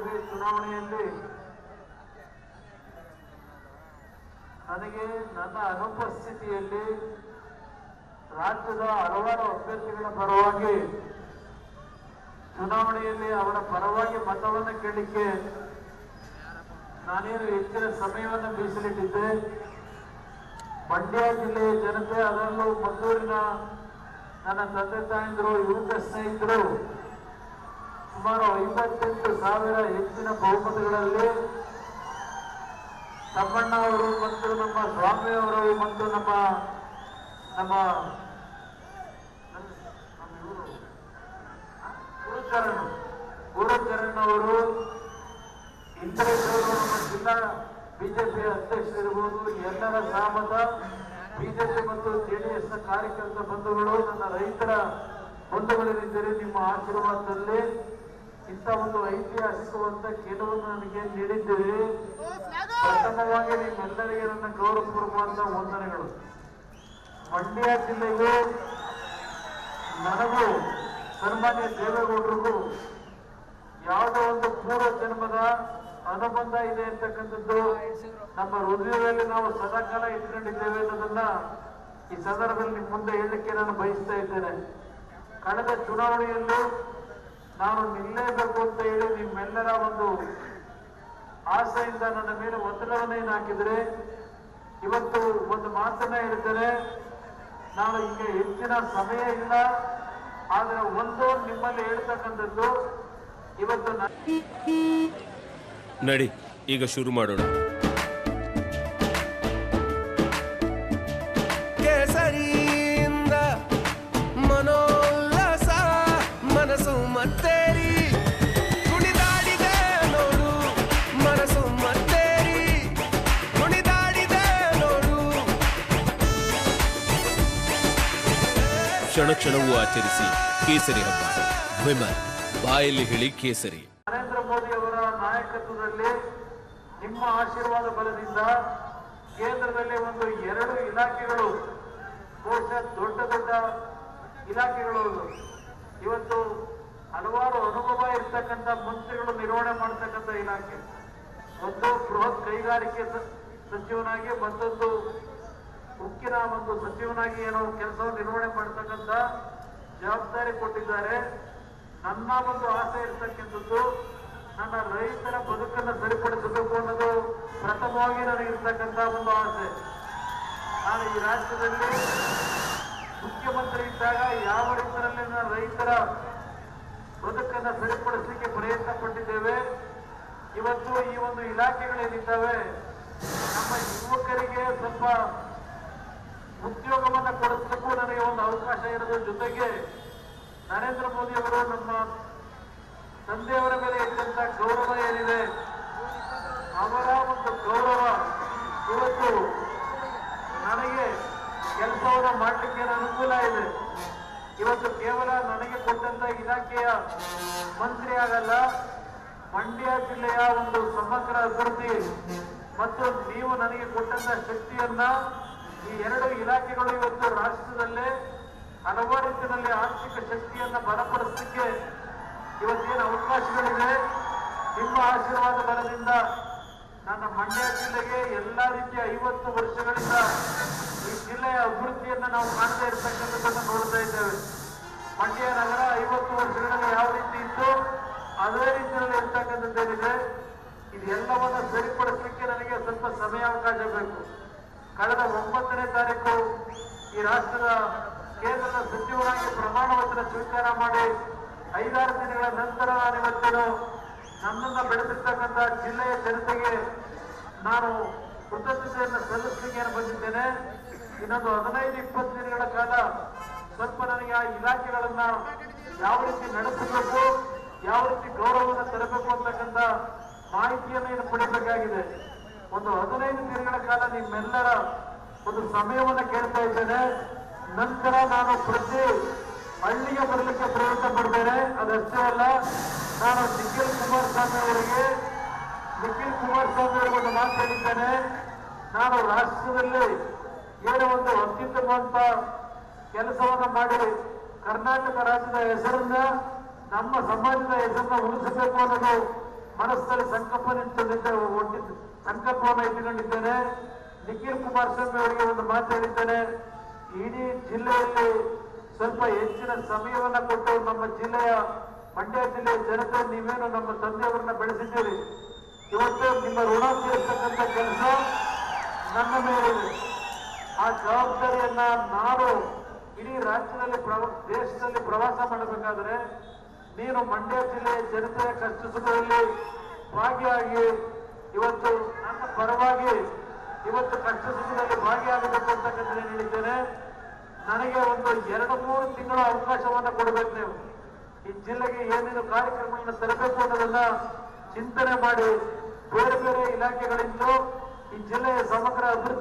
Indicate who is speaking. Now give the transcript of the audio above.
Speaker 1: ವಿಧಾನಸಭೆ ಚುನಾವಣೆಯಲ್ಲಿ ನನಗೆ ನನ್ನ ಅನುಪಸ್ಥಿತಿಯಲ್ಲಿ ರಾಜ್ಯದ ಹಲವಾರು ಅಭ್ಯರ್ಥಿಗಳ ಪರವಾಗಿ ಚುನಾವಣೆಯಲ್ಲಿ ಅವರ ಪರವಾಗಿ ಮತವನ್ನು ಕೇಳಲಿಕ್ಕೆ ನಾನೇನು ಹೆಚ್ಚಿನ ಸಮಯವನ್ನು ಮೀಸಲಿಟ್ಟಿದ್ದೆ. ಮಂಡ್ಯ ಜಿಲ್ಲೆಯ ಜನತೆ, ಅದರಲ್ಲೂ ಮದ್ದೂರಿನ ನನ್ನ ತಂದೆ ತಾಯಂದಿರು, ಯುವಕ ಸ್ನೇಹಿತರು ಸುಮಾರು 58,000 ಹೆಚ್ಚಿನ ಬಹುಮತಗಳಲ್ಲಿ ತಮ್ಮಣ್ಣ ಅವರು ಮತ್ತು ನಮ್ಮ ಸ್ವಾಮಿ ಅವರು ಮತ್ತು ನಮ್ಮ ನಮ್ಮ ಗುರುಚರಣ್ ಅವರು, ಇಂಥವರು ನಮ್ಮ ಜಿಲ್ಲಾ ಬಿಜೆಪಿ ಅಧ್ಯಕ್ಷರಿರ್ಬೋದು, ಎಲ್ಲರ ಸಹಮತ, ಬಿಜೆಪಿ ಮತ್ತು ಜೆಡಿಎಸ್ ನ ಕಾರ್ಯಕರ್ತ ಬಂಧುಗಳು, ನನ್ನ ರೈತರ ಬಂಧುಗಳಿದ್ದರೆ ನಿಮ್ಮ ಆಶೀರ್ವಾದದಲ್ಲಿ ಇಂಥ ಒಂದು ಐತಿಹಾಸಿಕವಾದ ಗೆಲುವನ್ನು ನನಗೆ ನೀಡಿದ್ದೀರಿ. ಪ್ರಥಮವಾಗಿ ನಿಮ್ಮೆಲ್ಲರಿಗೆ ನನ್ನ ಗೌರವಪೂರ್ವವಾದ ವಂದನೆಗಳು. ಮಂಡ್ಯ ಜಿಲ್ಲೆಗೂ ನನಗೂ ಸನ್ಮಾನ್ಯ ದೇವೇಗೌಡರಿಗೂ ಯಾವುದೋ ಒಂದು ಪೂರ್ವ ಜನ್ಮದ ಅನುಬಂಧ ಇದೆ ಅಂತಕ್ಕಂಥದ್ದು ನಮ್ಮ ಹೃದಯದಲ್ಲಿ ನಾವು ಸದಾಕಾಲ ಇಟ್ಕೊಂಡಿದ್ದೇವೆ ಅನ್ನೋದನ್ನ ಈ ಸಂದರ್ಭದಲ್ಲಿ ನಿಮ್ಮ ಮುಂದೆ ಹೇಳಲಿಕ್ಕೆ ನಾನು ಬಯಸ್ತಾ ಇದ್ದೇನೆ. ಕಳೆದ ಚುನಾವಣೆಯಲ್ಲೂ ನಾನು ನಿಲ್ಲೇಬೇಕು ಅಂತ ಹೇಳಿ ನಿಮ್ಮೆಲ್ಲರ ಒಂದು ಆಸೆಯಿಂದ ನನ್ನ ಮೇಲೆ ಒತ್ತಡವನ್ನೇನು ಹಾಕಿದ್ರೆ, ಇವತ್ತು ಒಂದು ಮಾತನ್ನ ಹೇಳ್ತೇನೆ. ನಾನು ಈಗ ಹೆಚ್ಚಿನ ಸಮಯ ಇಲ್ಲ, ಆದ್ರೆ ಒಂದು ನಿಮ್ಮಲ್ಲಿ ಹೇಳ್ತಕ್ಕಂಥದ್ದು, ಇವತ್ತು
Speaker 2: ನಡಿ ಈಗ ಶುರು ಮಾಡೋಣ.
Speaker 3: ಕೇಸರಿಯಿಂದ ಮನೋಲ್ಲಾಸ ಮನಸ್ಸು ಮತ್ತೇರಿ ಕುಣಿದಾಡಿದೆ ನೋಡು, ಮನಸ್ಸು ಮತ್ತೇರಿ ಕುಣಿದಾಡಿದೆ ನೋಡು.
Speaker 2: ಕ್ಷಣ ಕ್ಷಣವೂ ಆಚರಿಸಿ ಕೇಸರಿ ಹಬ್ಬ. ವಿಮಲ್ ಬಾಯಲ್ಲಿ ಹೇಳಿ ಕೇಸರಿ.
Speaker 1: ನರೇಂದ್ರ ಮೋದಿ ಅವರ ನಾಯಕತ್ವದಲ್ಲಿ ನಿಮ್ಮ ಆಶೀರ್ವಾದ ಬಲದಿಂದ ಕೇಂದ್ರದಲ್ಲಿ ಒಂದು 2 ಇಲಾಖೆಗಳು, ಬಹುಶಃ ದೊಡ್ಡ ದೊಡ್ಡ ಇಲಾಖೆಗಳು, ಇವತ್ತು ಹಲವಾರು ಅನುಭವ ಇರ್ತಕ್ಕಂಥ ಮಂತ್ರಿಗಳು ನಿರ್ವಹಣೆ ಮಾಡತಕ್ಕಂಥ ಇಲಾಖೆ, ಒಂದು ಬೃಹತ್ ಕೈಗಾರಿಕೆ ಸಚಿವನಾಗಿ, ಮತ್ತೊಂದು ಉಕ್ಕಿನ ಒಂದು ಸಚಿವನಾಗಿ ಏನೋ ಕೆಲಸವನ್ನು ನಿರ್ವಹಣೆ ಮಾಡತಕ್ಕಂಥ ಜವಾಬ್ದಾರಿ ಕೊಟ್ಟಿದ್ದಾರೆ. ನನ್ನ ಒಂದು ಆಸೆ ಇರ್ತಕ್ಕಂಥದ್ದು, ನನ್ನ ರೈತರ ಬದುಕನ್ನು ಸರಿಪಡಿಸಬೇಕು ಅನ್ನೋದು ಪ್ರಥಮವಾಗಿ ನನಗಿರ್ತಕ್ಕಂಥ ಒಂದು ಆಸೆ. ನಾನು ಈ ರಾಜ್ಯದಲ್ಲಿ ಮುಖ್ಯಮಂತ್ರಿ ಇದ್ದಾಗ ಯಾವ ರೀತಿಯಲ್ಲಿ ನನ್ನ ರೈತರ ಬದುಕನ್ನು ಸರಿಪಡಿಸಲಿಕ್ಕೆ ಪ್ರಯತ್ನ ಪಟ್ಟಿದ್ದೇವೆ. ಇವತ್ತು ಈ ಒಂದು ಇಲಾಖೆಗಳೇನಿದ್ದಾವೆ, ನಮ್ಮ ಯುವಕರಿಗೆ ಸ್ವಲ್ಪ ಉದ್ಯೋಗವನ್ನು ಕೊಡಿಸಲಿಕ್ಕೂ ನನಗೆ ಒಂದು ಅವಕಾಶ ಇರೋದ್ರ ಜೊತೆಗೆ, ನರೇಂದ್ರ ಮೋದಿ ಅವರು ನಮ್ಮ ತಂದೆಯವರ ಮೇಲೆ ಇದ್ದಂತ ಗೌರವ ಏನಿದೆ, ಅವರ ಒಂದು ಗೌರವ ಇವತ್ತು ನನಗೆ ಕೆಲಸವನ್ನು ಮಾಡಲಿಕ್ಕೆ ಅನುಕೂಲ ಇದೆ. ಇವತ್ತು ಕೇವಲ ನನಗೆ ಕೊಟ್ಟಂತ ಇಲಾಖೆಯ ಮಂತ್ರಿ ಆಗಲ್ಲ, ಮಂಡ್ಯ ಜಿಲ್ಲೆಯ ಒಂದು ಸಮಗ್ರ ಅಭಿವೃದ್ಧಿ ಮತ್ತು ನೀವು ನನಗೆ ಕೊಟ್ಟಂತ ಶಕ್ತಿಯನ್ನ ಈ 2 ಇಲಾಖೆಗಳು ಇವತ್ತು ರಾಷ್ಟ್ರದಲ್ಲೇ ಹಲವಾರು ರೀತಿಯಲ್ಲಿ ಆರ್ಥಿಕ ಶಕ್ತಿಯನ್ನ ಬಲಪಡಿಸಲಿಕ್ಕೆ ಇವತ್ತೇನು ಅವಕಾಶಗಳಿವೆ. ನಿಮ್ಮ ಆಶೀರ್ವಾದ ಬಲದಿಂದ ನನ್ನ ಮಂಡ್ಯ ಜಿಲ್ಲೆಗೆ ಎಲ್ಲಾ ರೀತಿಯ 50 ವರ್ಷಗಳಿಂದ ಈ ಜಿಲ್ಲೆಯ ಅಭಿವೃದ್ಧಿಯನ್ನ ನಾವು ಕಾಣ್ತಾ ಇರ್ತಕ್ಕಂಥದ್ದನ್ನು ನೋಡ್ತಾ ಇದ್ದೇವೆ. ಮಂಡ್ಯ ನಗರ 50 ವರ್ಷಗಳಲ್ಲಿ ಯಾವ ರೀತಿ ಇತ್ತು, ಅದೇ ರೀತಿಯಲ್ಲಿ ಇರ್ತಕ್ಕಂಥದ್ದೇನಿದೆ. ಇದೆಲ್ಲವನ್ನ ಸರಿಪಡಿಸಲಿಕ್ಕೆ ನನಗೆ ಸ್ವಲ್ಪ ಸಮಯಾವಕಾಶ ಬೇಕು. ಕಳೆದ 9ನೇ ತಾರೀಕು ಈ ರಾಷ್ಟ್ರದ ಕೇಂದ್ರದ ಸಚಿವರಾಗಿ ಪ್ರಮಾಣ ವಚನ ಸ್ವೀಕಾರ ಮಾಡಿ 5-6 ದಿನಗಳ ನಂತರ ನಾನಿವತ್ತೇನು ನನ್ನನ್ನು ಬೆಳೆದಿರ್ತಕ್ಕಂಥ ಜಿಲ್ಲೆಯ ಜನತೆಗೆ ನಾನು ಕೃತಜ್ಞತೆಯನ್ನು ಸಲ್ಲಿಸಲಿಕ್ಕೆ ಬಂದಿದ್ದೇನೆ. ಇನ್ನೊಂದು 15-20 ದಿನಗಳ ಕಾಲ ಸ್ವಲ್ಪ ನನಗೆ ಆ ಇಲಾಖೆಗಳನ್ನ ಯಾವ ರೀತಿ ನಡೆಸಬೇಕು, ಯಾವ ರೀತಿ ಗೌರವವನ್ನು ತರಬೇಕು ಅಂತಕ್ಕಂಥ ಮಾಹಿತಿಯನ್ನು ಪಡೆಯಬೇಕಾಗಿದೆ. ಒಂದು 15 ದಿನಗಳ ಕಾಲ ನಿಮ್ಮೆಲ್ಲರ ಒಂದು ಸಮಯವನ್ನು ಕೇಳ್ತಾ ಇದ್ದೇನೆ. ನಂತರ ನಾನು ಪ್ರತಿ ಹಳ್ಳಿಗೆ ಬರಲಿಕ್ಕೆ ಪ್ರಯತ್ನ ಪಡ್ತೇನೆ. ಅದಷ್ಟೇ ಅಲ್ಲ, ನಾನು ನಿಖಿಲ್ ಕುಮಾರಸ್ವಾಮಿ ಅವರಿಗೆ ಒಂದು ಮಾತು ಹೇಳಿದ್ದೇನೆ. ನಾನು ರಾಷ್ಟ್ರದಲ್ಲಿ ಏನೋ ಒಂದು ಅತ್ಯುತ್ತಮವಂತ ಕೆಲಸವನ್ನ ಮಾಡಿ ಕರ್ನಾಟಕ ರಾಜ್ಯದ ಹೆಸರನ್ನ, ನಮ್ಮ ಸಮಾಜದ ಹೆಸರನ್ನ ಉಳಿಸಬೇಕು ಅನ್ನೋದು ಮನಸ್ಸಲ್ಲಿ ಸಂಕಲ್ಪವನ್ನು ಇಟ್ಟುಕೊಂಡಿದ್ದೇನೆ. ನಿಖಿಲ್ ಕುಮಾರಸ್ವಾಮಿ ಅವರಿಗೆ ಒಂದು ಮಾತು ಹೇಳಿದ್ದೇನೆ. ಇಡೀ ಜಿಲ್ಲೆಯಲ್ಲಿ ಸ್ವಲ್ಪ ಹೆಚ್ಚಿನ ಸಮಯವನ್ನ ಕೊಟ್ಟು ನಮ್ಮ ಜಿಲ್ಲೆಯ ಮಂಡ್ಯ ಜಿಲ್ಲೆಯ ಜನತೆ ನೀವೇನು ನಮ್ಮ ತಂದೆಯವರನ್ನ ಬೆಳೆಸಿದ್ದೀರಿ, ಇವತ್ತು ನಿಮ್ಮ ಋಣ ತೀರಿಸತಕ್ಕಂಥ ಕೆಲಸ ನನ್ನ ಮೇಲಿದೆ. ಆ ಜವಾಬ್ದಾರಿಯನ್ನ ನಾನು ಇಡೀ ರಾಜ್ಯದಲ್ಲಿ ದೇಶದಲ್ಲಿ ಪ್ರವಾಸ ಮಾಡಬೇಕಾದ್ರೆ ನೀನು ಮಂಡ್ಯ ಜಿಲ್ಲೆಯ ಜನತೆಯ ಕಷ್ಟ ಸುಖದಲ್ಲಿ ಭಾಗಿಯಾಗಿ ಇವತ್ತು ನನ್ನ ಪರವಾಗಿ ಇವತ್ತು ಕಷ್ಟ ಸುಖದಲ್ಲಿ ಭಾಗಿಯಾಗಬೇಕು ಅಂತಕ್ಕಂಥ ಹೇಳಿದ್ದೇನೆ. ನನಗೆ ಒಂದು 2-3 ತಿಂಗಳ ಅವಕಾಶವನ್ನ ಕೊಡಬೇಕು. ನೀವು ಈ ಜಿಲ್ಲೆಗೆ ಏನೇನು ಕಾರ್ಯಕ್ರಮಗಳನ್ನ ತರಬೇಕು ಅನ್ನೋದನ್ನ ಚಿಂತನೆ ಮಾಡಿ ಬೇರೆ ಬೇರೆ ಇಲಾಖೆಗಳಿಂದ ಈ ಜಿಲ್ಲೆಯ ಸಮಗ್ರ ಅಭಿವೃದ್ಧಿ